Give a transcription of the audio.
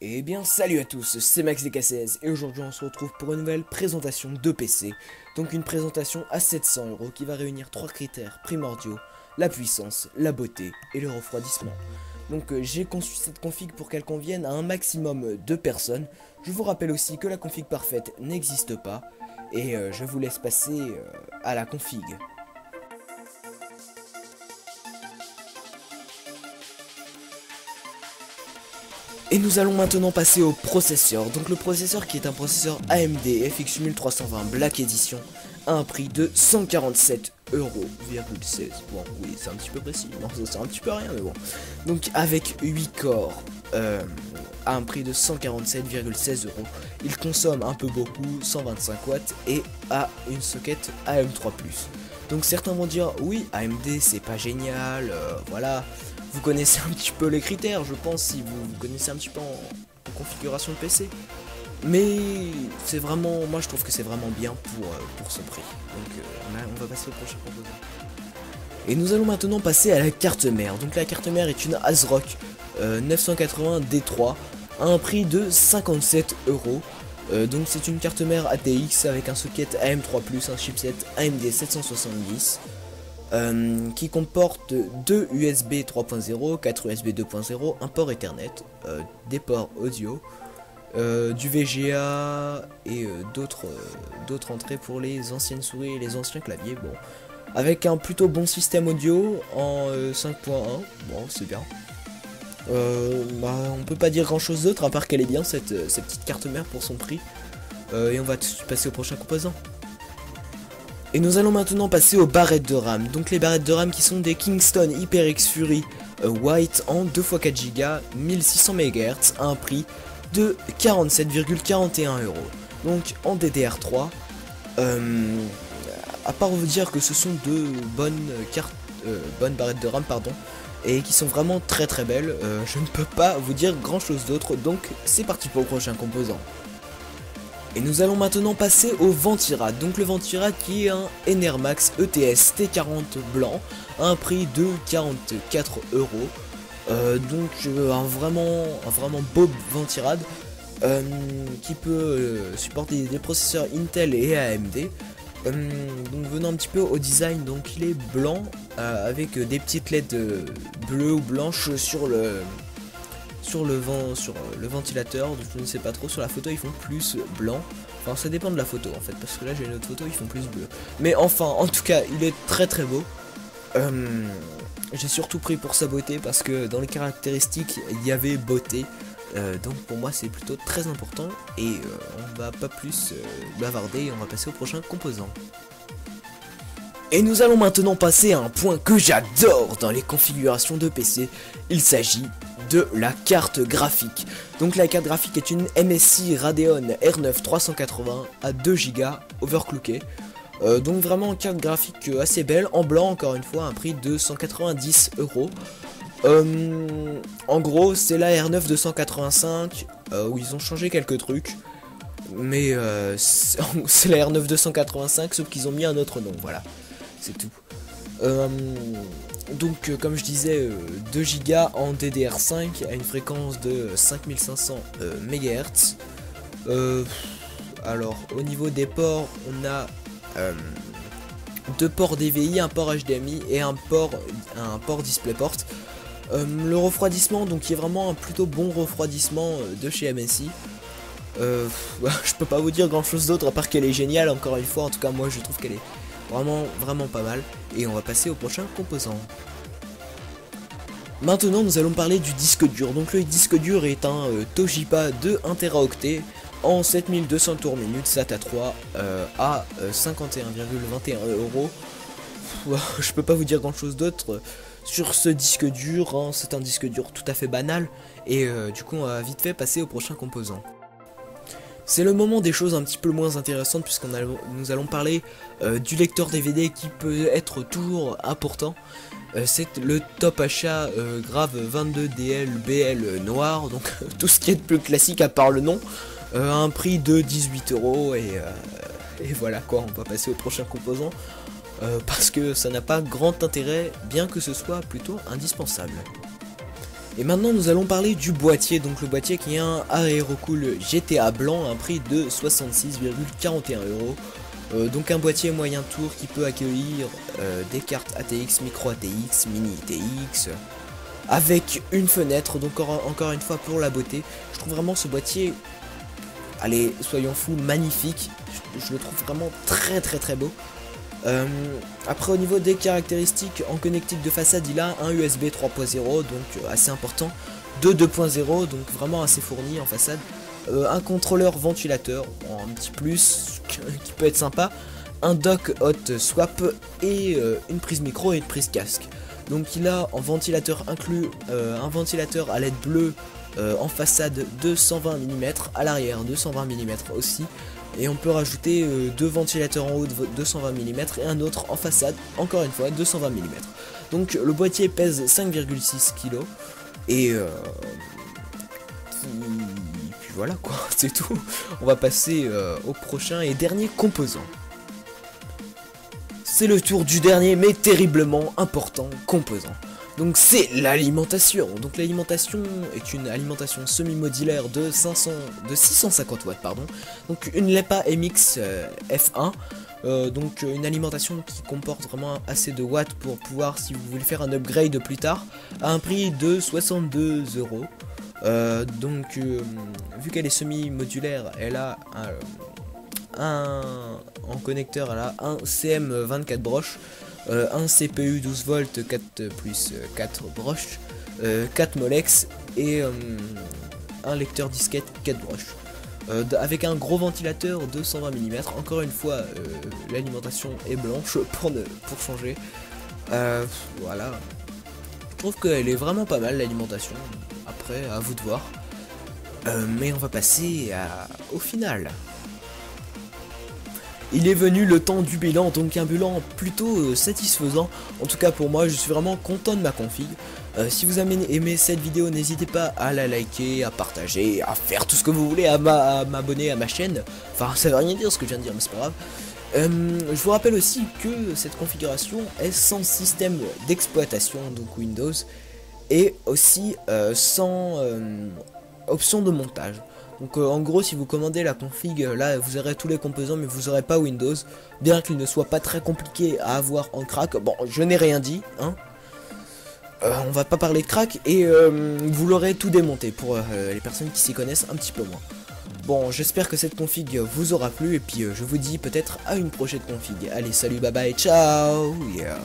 Eh bien salut à tous, c'est Max DK16 et aujourd'hui on se retrouve pour une nouvelle présentation de PC. Donc une présentation à 700 € qui va réunir trois critères primordiaux: la puissance, la beauté et le refroidissement. Donc j'ai conçu cette config pour qu'elle convienne à un maximum de personnes. Je vous rappelle aussi que la config parfaite n'existe pas et je vous laisse passer à la config. Et nous allons maintenant passer au processeur. Donc le processeur qui est un processeur AMD FX 1320 Black Edition à un prix de 147,16 €. Bon oui c'est un petit peu précis, non c'est un petit peu rien mais bon. Donc avec 8 corps à un prix de 147,16 €. Il consomme un peu beaucoup, 125 watts et a une socket AM3+. Donc certains vont dire oui AMD c'est pas génial, voilà. Vous connaissez un petit peu les critères, je pense, si vous connaissez un petit peu en configuration de PC. Mais c'est vraiment, moi je trouve que c'est vraiment bien pour ce prix. Donc on va passer au prochain composant. Et nous allons maintenant passer à la carte mère. Donc la carte mère est une ASRock 980 D3 à un prix de 57 €. Donc c'est une carte mère ATX avec un socket AM3+, un chipset AMD 770. Qui comporte 2 USB 3.0, 4 USB 2.0, un port Ethernet, des ports audio, du VGA et d'autres entrées pour les anciennes souris et les anciens claviers. Bon, avec un plutôt bon système audio en 5.1, bon c'est bien. On peut pas dire grand chose d'autre à part qu'elle est bien cette petite carte mère pour son prix. Et on va tout de suite passer au prochain composant. Et nous allons maintenant passer aux barrettes de RAM. Donc les barrettes de RAM qui sont des Kingston HyperX Fury White en 2x4 Go 1600 MHz à un prix de 47,41 €. Donc en DDR3. À part vous dire que ce sont de bonnes barrettes de RAM pardon, et qui sont vraiment très belles, je ne peux pas vous dire grand chose d'autre. Donc c'est parti pour le prochain composant. Et nous allons maintenant passer au Ventirad. Donc le Ventirad qui est un Enermax ETS T40 blanc à un prix de 44 €. Donc un vraiment beau Ventirad qui peut supporter des processeurs Intel et AMD. Donc venons un petit peu au design. Donc il est blanc avec des petites LED bleues ou blanches sur le ventilateur. Je ne sais pas trop, sur la photo ils font plus blanc, enfin ça dépend de la photo en fait, parce que là j'ai une autre photo ils font plus bleu, mais enfin en tout cas il est très beau. J'ai surtout pris pour sa beauté parce que dans les caractéristiques il y avait beauté, donc pour moi c'est plutôt très important. Et on va pas plus bavarder et on va passer au prochain composant. Et nous allons maintenant passer à un point que j'adore dans les configurations de PC. Il s'agit de la carte graphique. Donc la carte graphique est une MSI Radeon R9 380 à 2 Go overclockée. Donc vraiment une carte graphique assez belle, en blanc encore une fois, un prix de 190 €. En gros c'est la R9 285 où ils ont changé quelques trucs. Mais c'est la R9 285 sauf qu'ils ont mis un autre nom, voilà. C'est tout. Donc comme je disais, 2 Go en DDR5 à une fréquence de 5500 MHz. Alors au niveau des ports, on a deux ports DVI, un port HDMI et un port DisplayPort. Le refroidissement, donc qui est vraiment un plutôt bon refroidissement de chez MSI. Je peux pas vous dire grand chose d'autre à part qu'elle est géniale, encore une fois. En tout cas moi je trouve qu'elle est vraiment pas mal. Et on va passer au prochain composant. Maintenant nous allons parler du disque dur. Donc le disque dur est un Toshiba de 1 Teraoctet en 7200 tours minutes SATA 3 à 51,21 €. Je peux pas vous dire grand chose d'autre sur ce disque dur, hein. C'est un disque dur tout à fait banal. Et du coup on va vite fait passer au prochain composant. C'est le moment des choses un petit peu moins intéressantes, puisqu'on nous allons parler du lecteur DVD qui peut être toujours important. C'est le top achat Grave 22DL BL noir, donc tout ce qui est de plus classique à part le nom, à un prix de 18 € et voilà quoi. On va passer au prochain composant parce que ça n'a pas grand intérêt, bien que ce soit plutôt indispensable. Et maintenant nous allons parler du boîtier, donc le boîtier qui est un Aerocool GTA blanc à un prix de 66,41 €. Donc un boîtier moyen tour qui peut accueillir des cartes ATX, micro ATX, mini ATX, avec une fenêtre, donc encore une fois pour la beauté. Je trouve vraiment ce boîtier, allez soyons fous, magnifique, je le trouve vraiment très beau. Après au niveau des caractéristiques, en connectique de façade il a un USB 3.0 donc assez important, de 2.0 donc vraiment assez fourni en façade, un contrôleur ventilateur, un petit plus qui peut être sympa, un dock hot swap et une prise micro et une prise casque. Donc il a en ventilateur inclus un ventilateur à LED bleu en façade de 120 mm, à l'arrière de 120 mm aussi. Et on peut rajouter deux ventilateurs en haut de 120 mm et un autre en façade, encore une fois, de 120 mm. Donc le boîtier pèse 5,6 kg. Et puis voilà quoi, c'est tout. On va passer au prochain et dernier composant. C'est le tour du dernier mais terriblement important composant. Donc c'est l'alimentation. Donc l'alimentation est une alimentation semi-modulaire de 650 watts pardon. Donc une LEPA MX F1. Donc une alimentation qui comporte vraiment assez de watts pour pouvoir, si vous voulez faire un upgrade plus tard, à un prix de 62 €. Donc vu qu'elle est semi-modulaire, elle a en connecteur, elle a un CM24 broches, un CPU 12 volts 4 plus 4 broches, 4 Molex et un lecteur disquette 4 broches. Avec un gros ventilateur de 120 mm. Encore une fois, l'alimentation est blanche pour changer. Voilà. Je trouve qu'elle est vraiment pas mal l'alimentation. Après, à vous de voir. Mais on va passer au final. Il est venu le temps du bilan, donc un bilan plutôt satisfaisant. En tout cas pour moi, je suis vraiment content de ma config. Si vous avez aimé cette vidéo, n'hésitez pas à la liker, à partager, à faire tout ce que vous voulez, à m'abonner à ma chaîne. Enfin, ça veut rien dire ce que je viens de dire, mais c'est pas grave. Je vous rappelle aussi que cette configuration est sans système d'exploitation, donc Windows, et aussi sans option de montage. Donc en gros, si vous commandez la config, là vous aurez tous les composants mais vous aurez pas Windows, bien qu'il ne soit pas très compliqué à avoir en crack. Bon, je n'ai rien dit, hein. On va pas parler de crack et vous l'aurez tout démonté pour les personnes qui s'y connaissent un petit peu moins. Bon, j'espère que cette config vous aura plu et puis je vous dis peut-être à une prochaine config. Allez, salut, bye bye, ciao, yeah.